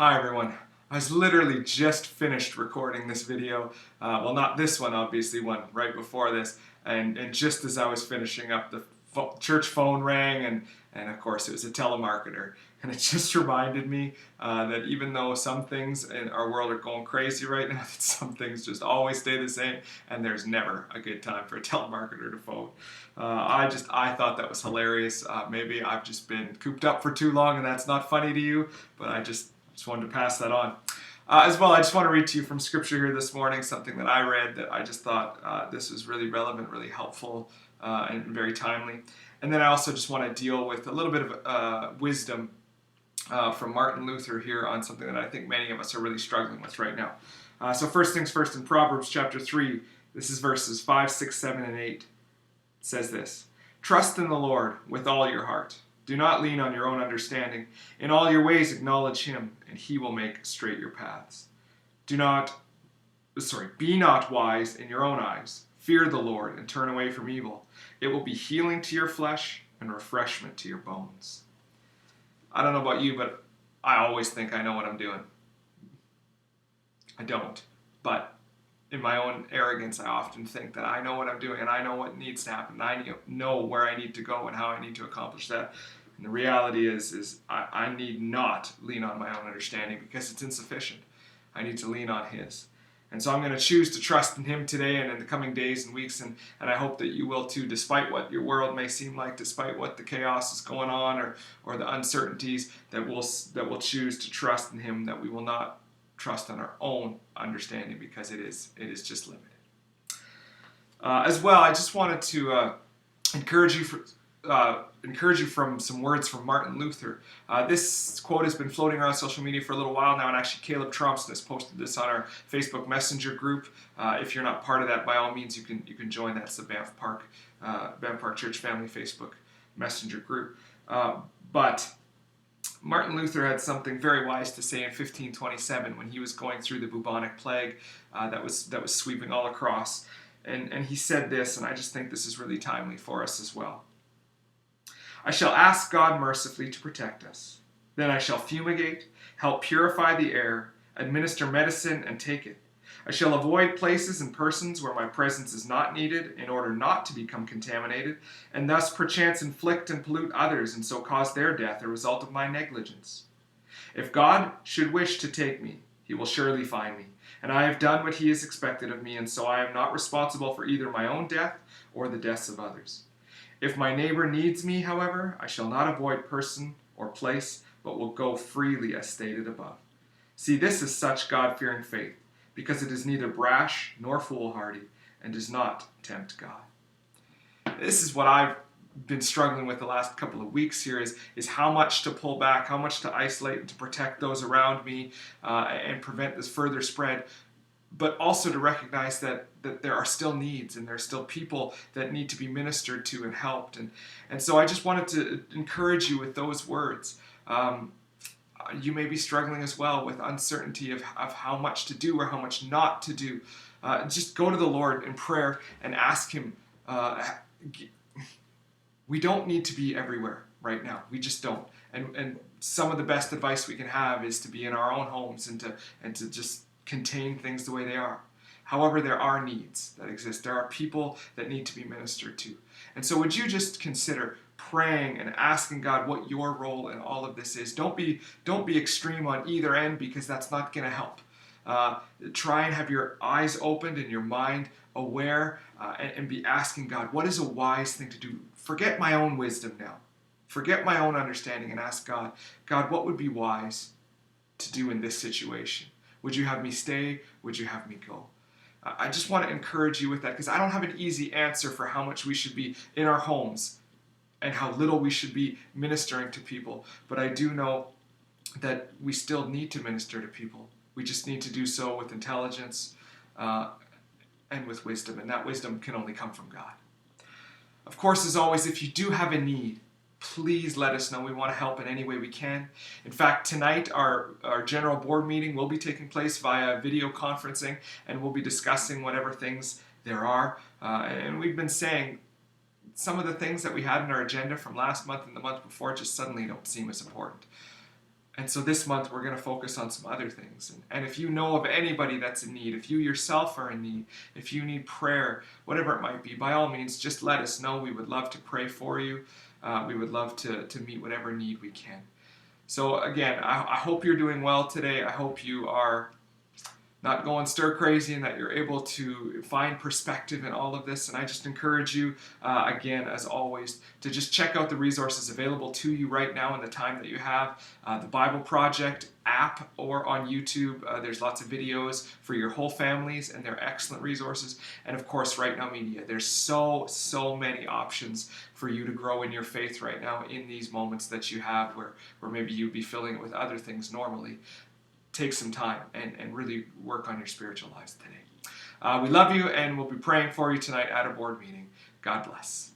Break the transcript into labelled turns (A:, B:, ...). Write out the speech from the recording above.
A: Hi everyone. I was literally just finished recording this video. Well, not this one, obviously, one right before this. And just as I was finishing up, the church phone rang, and of course it was a telemarketer. And it just reminded me that even though some things in our world are going crazy right now, that some things just always stay the same, and there's never a good time for a telemarketer to phone. I thought that was hilarious. Maybe I've just been cooped up for too long, and that's not funny to you, but I just wanted to pass that on. As well, I just want to read to you from scripture here this morning, something that I read that I just thought this was really relevant, really helpful, and very timely. And then I also just want to deal with a little bit of wisdom from Martin Luther here on something that I think many of us are really struggling with right now. So first things first, in Proverbs chapter 3, this is verses 5, 6, 7, and 8. It says this: "Trust in the Lord with all your heart. Do not lean on your own understanding. In all your ways acknowledge him, and he will make straight your paths. Be not wise in your own eyes. Fear the Lord and turn away from evil. It will be healing to your flesh and refreshment to your bones." I don't know about you, but I always think I know what I'm doing. I don't. But in my own arrogance, I often think that I know what I'm doing and I know what needs to happen. I know where I need to go and how I need to accomplish that. And the reality is I need not lean on my own understanding because it's insufficient. I need to lean on his. And so I'm going to choose to trust in him today and in the coming days and weeks, and I hope that you will too, despite what your world may seem like, despite what the chaos is going on or the uncertainties, that we'll choose to trust in him, that we will not trust on our own understanding because it is just limited. As well, I just wanted to encourage you from some words from Martin Luther. This quote has been floating around social media for a little while now, and actually Caleb Trumpson has posted this on our Facebook Messenger group. If you're not part of that, by all means, you can join. That's the Banff Park Church Family Facebook Messenger group. But Martin Luther had something very wise to say in 1527 when he was going through the bubonic plague that was sweeping all across. And he said this, and I just think this is really timely for us as well. "I shall ask God mercifully to protect us. Then I shall fumigate, help purify the air, administer medicine, and take it. I shall avoid places and persons where my presence is not needed in order not to become contaminated, and thus perchance inflict and pollute others and so cause their death a result of my negligence. If God should wish to take me, he will surely find me, and I have done what he has expected of me, and so I am not responsible for either my own death or the deaths of others. If my neighbor needs me, however, I shall not avoid person or place, but will go freely as stated above. See, this is such God-fearing faith, because it is neither brash nor foolhardy, and does not tempt God." This is what I've been struggling with the last couple of weeks here, is how much to pull back, how much to isolate and to protect those around me and prevent this further spread, but also to recognize that there are still needs and there are still people that need to be ministered to and helped. And so I just wanted to encourage you with those words. You may be struggling as well with uncertainty of how much to do or how much not to do. Just go to the Lord in prayer and ask him. We don't need to be everywhere right now. We just don't. And some of the best advice we can have is to be in our own homes and to just contain things the way they are. However, there are needs that exist. There are people that need to be ministered to. And so would you just consider praying and asking God what your role in all of this is? Don't be extreme on either end, because that's not going to help. Try and have your eyes opened and your mind aware and be asking God, what is a wise thing to do? Forget my own wisdom now. Forget my own understanding and ask God, what would be wise to do in this situation? Would you have me stay? Would you have me go? I just want to encourage you with that, because I don't have an easy answer for how much we should be in our homes and how little we should be ministering to people. But I do know that we still need to minister to people. We just need to do so with intelligence and with wisdom, and that wisdom can only come from God. Of course, as always, if you do have a need, please let us know. We want to help in any way we can. In fact, tonight our general board meeting will be taking place via video conferencing, and we'll be discussing whatever things there are. And we've been saying some of the things that we had in our agenda from last month and the month before just suddenly don't seem as important. And so this month we're going to focus on some other things. And if you know of anybody that's in need, if you yourself are in need, if you need prayer, whatever it might be, by all means, just let us know. We would love to pray for you. We would love to meet whatever need we can. So again, I hope you're doing well today. I hope you are not going stir crazy and that you're able to find perspective in all of this. And I just encourage you, again, as always, to just check out the resources available to you right now in the time that you have. The Bible Project app or on YouTube. There's lots of videos for your whole families, and they're excellent resources. And of course, Right Now Media. There's so many options for you to grow in your faith right now in these moments that you have where maybe you'd be filling it with other things normally. Take some time and really work on your spiritual lives today. We love you, and we'll be praying for you tonight at a board meeting. God bless.